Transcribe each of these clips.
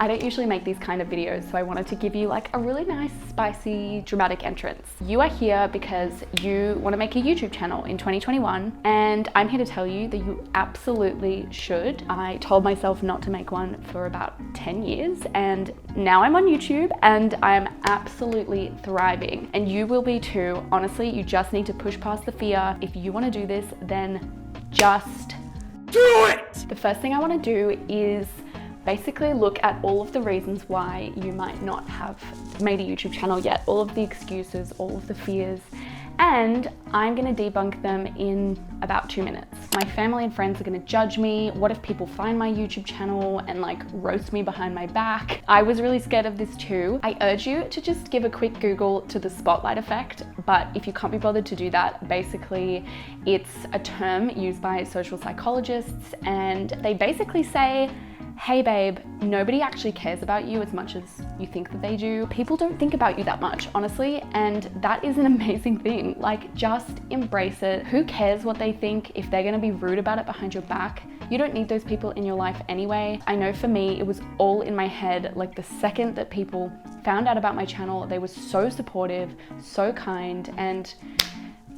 I don't usually make these kind of videos, so I wanted to give you like a really nice, spicy, dramatic entrance. You are here because you want to make a YouTube channel in 2021, and I'm here to tell you that you absolutely should. I told myself not to make one for about 10 years, and now I'm on YouTube and I'm absolutely thriving, and you will be too. Honestly, you just need to push past the fear. If you want to do this, then just do it! The first thing I want to do is basically look at all of the reasons why you might not have made a YouTube channel yet, all of the excuses, all of the fears, and I'm gonna debunk them in about 2 minutes. My family and friends are gonna judge me. What if people find my YouTube channel and like roast me behind my back? I was really scared of this too. I urge you to just give a quick Google to the spotlight effect, but if you can't be bothered to do that, basically it's a term used by social psychologists, and they basically say, hey babe, nobody actually cares about you as much as you think that they do. People don't think about you that much, honestly, and that is an amazing thing. Like, just embrace it. Who cares what they think if they're gonna be rude about it behind your back? You don't need those people in your life anyway. I know for me, it was all in my head. Like, the second that people found out about my channel, they were so supportive, so kind, and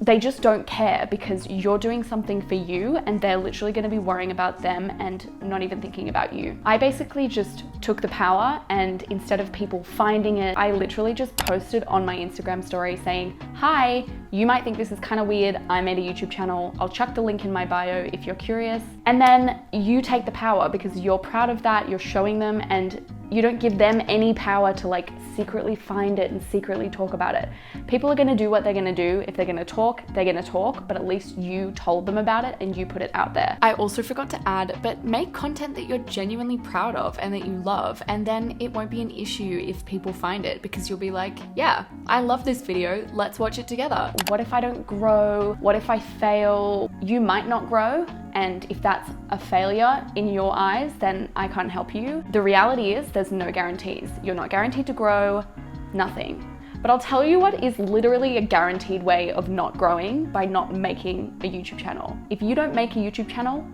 they just don't care because you're doing something for you, and they're literally going to be worrying about them and not even thinking about you. I basically just took the power, and instead of people finding it, I literally just posted on my Instagram story saying, hi, you might think this is kind of weird. I made a YouTube channel. I'll chuck the link in my bio if you're curious. And then you take the power because you're proud of that. You're showing them, and you don't give them any power to like secretly find it and secretly talk about it. People are gonna do what they're gonna do. If they're gonna talk, they're gonna talk, but at least you told them about it and you put it out there. I also forgot to add, but make content that you're genuinely proud of and that you love, and then it won't be an issue if people find it, because you'll be like, yeah, I love this video, let's watch it together. What if I don't grow? What if I fail? You might not grow, and if that's a failure in your eyes, then I can't help you. The reality is there's no guarantees. You're not guaranteed to grow, nothing. But I'll tell you what is literally a guaranteed way of not growing: by not making a YouTube channel. If you don't make a YouTube channel,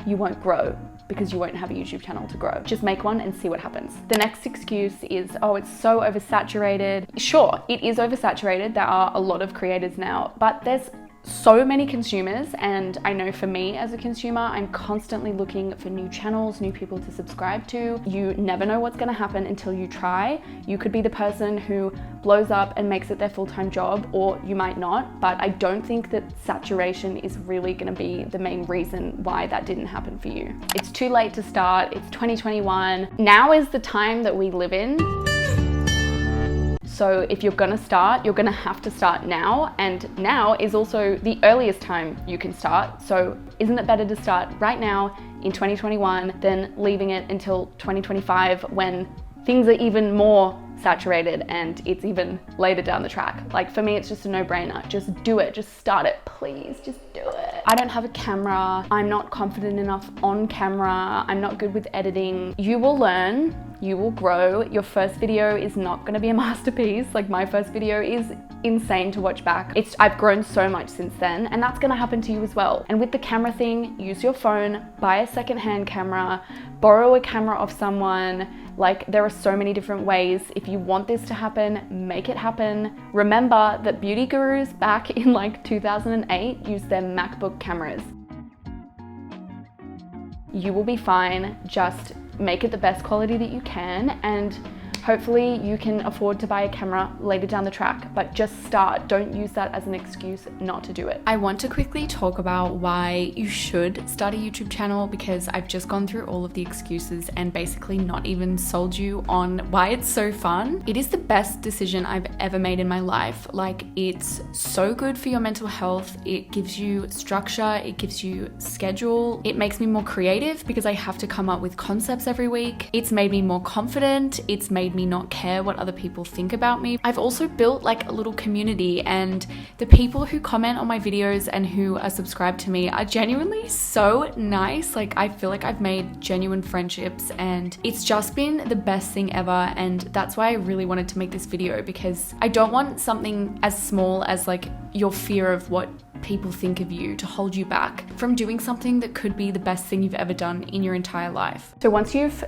you won't grow, because you won't have a YouTube channel to grow. Just make one and see what happens. The next excuse is, oh, it's so oversaturated. Sure, it is oversaturated. There are a lot of creators now, but there's so many consumers, and I know for me as a consumer, I'm constantly looking for new channels, new people to subscribe to. You never know what's gonna happen until you try. You could be the person who blows up and makes it their full-time job, or you might not, but I don't think that saturation is really gonna be the main reason why that didn't happen for you. It's too late to start. It's 2021. Now is the time that we live in. So if you're gonna start, you're gonna have to start now, and now is also the earliest time you can start. So isn't it better to start right now in 2021 than leaving it until 2025 when things are even more saturated and it's even later down the track? Like, for me, it's just a no-brainer. Just do it, just start it, please, just do it. I don't have a camera. I'm not confident enough on camera. I'm not good with editing. You will learn, you will grow. Your first video is not gonna be a masterpiece. Like, my first video is insane to watch back. I've grown so much since then, and that's gonna happen to you as well. And with the camera thing, use your phone, buy a secondhand camera, borrow a camera off someone. Like, there are so many different ways. If you want this to happen, make it happen. Remember that beauty gurus back in like 2008 used their MacBook cameras. You will be fine. Just make it the best quality that you can, and hopefully you can afford to buy a camera later down the track, but just start. Don't use that as an excuse not to do it. I want to quickly talk about why you should start a YouTube channel, because I've just gone through all of the excuses and basically not even sold you on why it's so fun. It is the best decision I've ever made in my life. Like, it's so good for your mental health. It gives you structure, it gives you schedule. It makes me more creative because I have to come up with concepts every week. It's made me more confident. It's made me not care what other people think about me. I've also built like a little community, and the people who comment on my videos and who are subscribed to me are genuinely so nice. Like, I feel like I've made genuine friendships, and it's just been the best thing ever. And that's why I really wanted to make this video, because I don't want something as small as like your fear of what people think of you to hold you back from doing something that could be the best thing you've ever done in your entire life. So once you've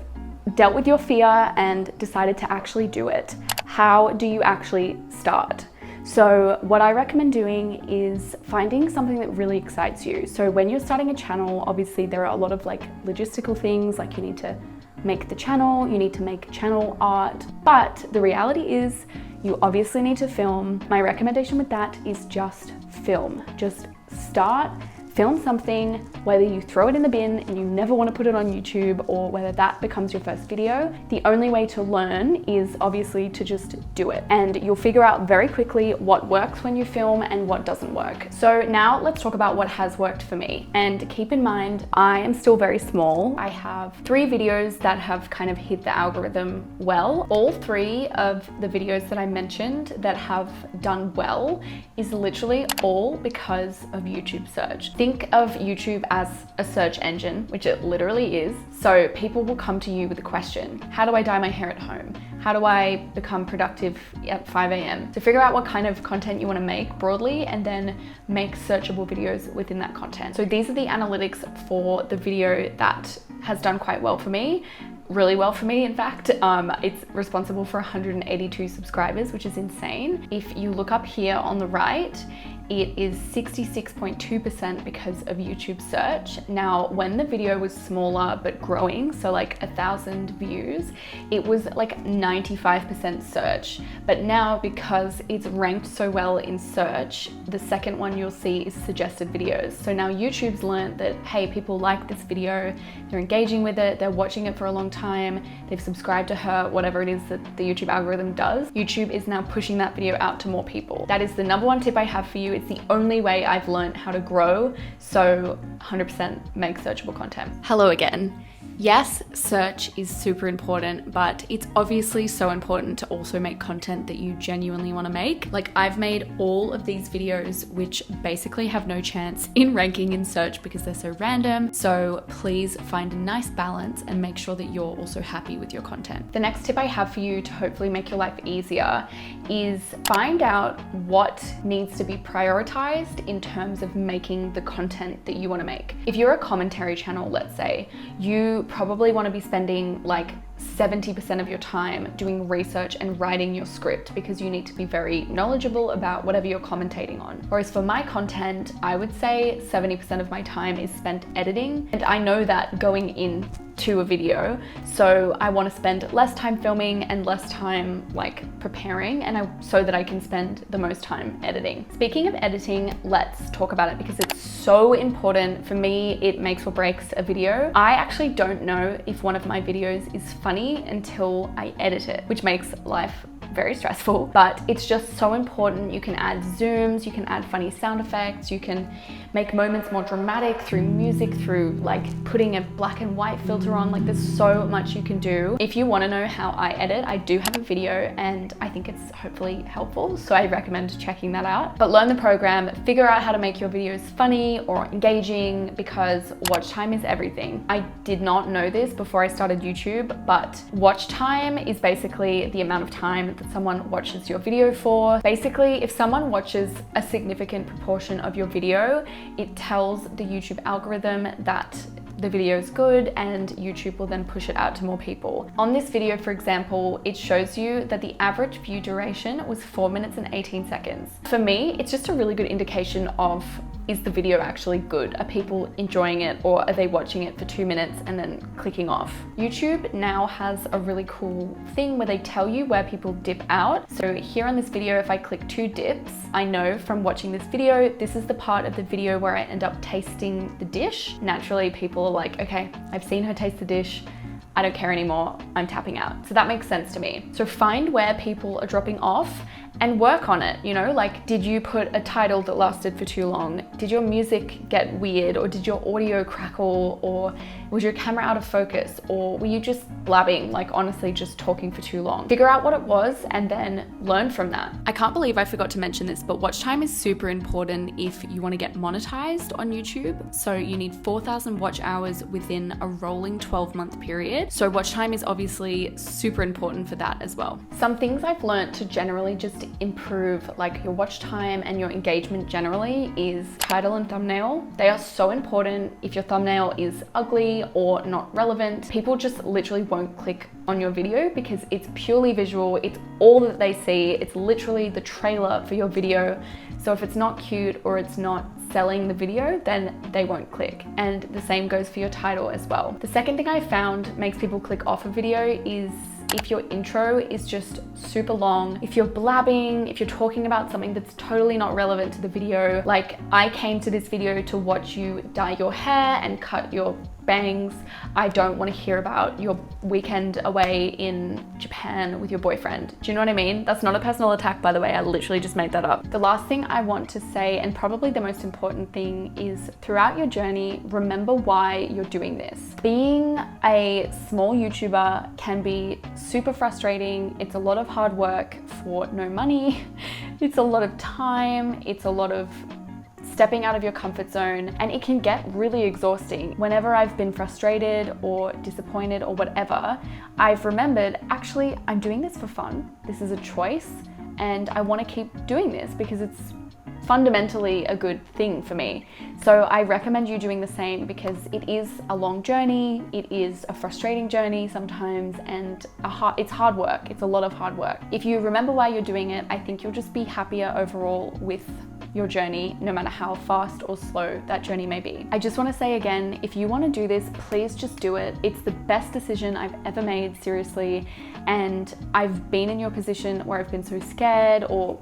dealt with your fear and decided to actually do it, how do you actually start? So what I recommend doing is finding something that really excites you. So when you're starting a channel, obviously there are a lot of like logistical things, like you need to make the channel, you need to make channel art, but the reality is you obviously need to film. My recommendation with that is just film. Just start, film something, whether you throw it in the bin and you never want to put it on YouTube, or whether that becomes your first video. The only way to learn is obviously to just do it. And you'll figure out very quickly what works when you film and what doesn't work. So now let's talk about what has worked for me. And keep in mind, I am still very small. I have 3 videos that have kind of hit the algorithm well. All 3 of the videos that I mentioned that have done well is literally all because of YouTube search. Think of YouTube as a search engine, which it literally is. So people will come to you with a question. How do I dye my hair at home? How do I become productive at 5 a.m? To figure out what kind of content you want to make broadly, and then make searchable videos within that content. So these are the analytics for the video that has done quite well for me. Really well for me, in fact. It's responsible for 182 subscribers, which is insane. If you look up here on the right, it is 66.2% because of YouTube search. Now, when the video was smaller but growing, so like 1,000 views, it was like 95% search. But now, because it's ranked so well in search, the second one you'll see is suggested videos. So now YouTube's learned that, hey, people like this video, they're engaging with it, they're watching it for a long time, they've subscribed to her, whatever it is that the YouTube algorithm does. YouTube is now pushing that video out to more people. That is the #1 tip I have for you. It's the only way I've learned how to grow. So 100% make searchable content. Hello again. Yes, search is super important, but it's obviously so important to also make content that you genuinely want to make. Like, I've made all of these videos which basically have no chance in ranking in search because they're so random. So please find a nice balance and make sure that you're also happy with your content. The next tip I have for you to hopefully make your life easier is find out what needs to be prioritized in terms of making the content that you want to make. If you're a commentary channel, let's say, you probably want to be spending like 70% of your time doing research and writing your script because you need to be very knowledgeable about whatever you're commentating on. Whereas for my content, I would say 70% of my time is spent editing, and I know that going into a video, so I want to spend less time filming and less time like preparing, so that I can spend the most time editing. Speaking of editing, let's talk about it because it's so important. For me, it makes or breaks a video. I actually don't know if one of my videos is funny until I edit it, which makes life very stressful, but it's just so important. You can add zooms, you can add funny sound effects, you can make moments more dramatic through music, through like putting a black and white filter on. Like, there's so much you can do. If you want to know how I edit, I do have a video and I think it's hopefully helpful, so I recommend checking that out. But learn the program, figure out how to make your videos funny or engaging, because watch time is everything. I did not know this before I started YouTube, but watch time is basically the amount of time that someone watches your video for. Basically, if someone watches a significant proportion of your video, it tells the YouTube algorithm that the video is good, and YouTube will then push it out to more people. On this video, for example, it shows you that the average view duration was 4 minutes and 18 seconds. For me, it's just a really good indication of, is the video actually good? Are people enjoying it, or are they watching it for 2 minutes and then clicking off? YouTube now has a really cool thing where they tell you where people dip out. So here on this video, if I click 2 dips, I know from watching this video, this is the part of the video where I end up tasting the dish. Naturally, people are like, okay, I've seen her taste the dish, I don't care anymore, I'm tapping out. So that makes sense to me. So find where people are dropping off and work on it. You know, like, did you put a title that lasted for too long? Did your music get weird, or did your audio crackle, or was your camera out of focus, or were you just blabbing, like honestly just talking for too long? Figure out what it was and then learn from that. I can't believe I forgot to mention this, but watch time is super important if you want to get monetized on YouTube. So you need 4,000 watch hours within a rolling 12-month period. So watch time is obviously super important for that as well. Some things I've learned to generally just just improve like your watch time and your engagement generally is title and thumbnail. They are so important. If your thumbnail is ugly or not relevant, people just literally won't click on your video because it's purely visual. It's all that they see. It's literally the trailer for your video. So if it's not cute or it's not selling the video, then they won't click. And the same goes for your title as well. The second thing I found makes people click off a video is if your intro is just super long, if you're blabbing, if you're talking about something that's totally not relevant to the video. Like, I came to this video to watch you dye your hair and cut your bangs. I don't want to hear about your weekend away in Japan with your boyfriend. Do you know what I mean? That's not a personal attack, by the way. I literally just made that up. The last thing I want to say, and probably the most important thing, is throughout your journey, remember why you're doing this. Being a small YouTuber can be super frustrating. It's a lot of hard work for no money. It's a lot of time. It's a lot of stepping out of your comfort zone, and it can get really exhausting. Whenever I've been frustrated or disappointed or whatever, I've remembered, actually, I'm doing this for fun. This is a choice, and I want to keep doing this because it's fundamentally a good thing for me. So I recommend you doing the same because it is a long journey. It is a frustrating journey sometimes, and it's hard work. It's a lot of hard work. If you remember why you're doing it, I think you'll just be happier overall with your journey, no matter how fast or slow that journey may be. I just want to say again, if you want to do this, please just do it. It's the best decision I've ever made, seriously. And I've been in your position where I've been so scared, or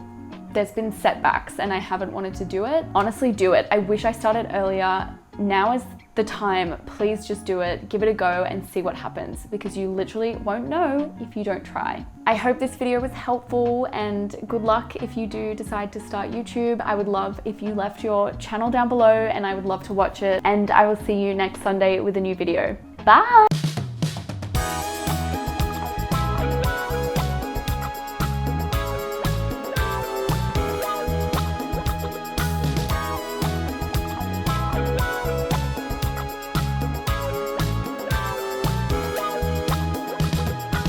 there's been setbacks and I haven't wanted to do it. Honestly, do it. I wish I started earlier. Now is the time. Please just do it. Give it a go and see what happens, because you literally won't know if you don't try. I hope this video was helpful, and good luck if you do decide to start YouTube. I would love if you left your channel down below, and I would love to watch it. And I will see you next Sunday with a new video. Bye!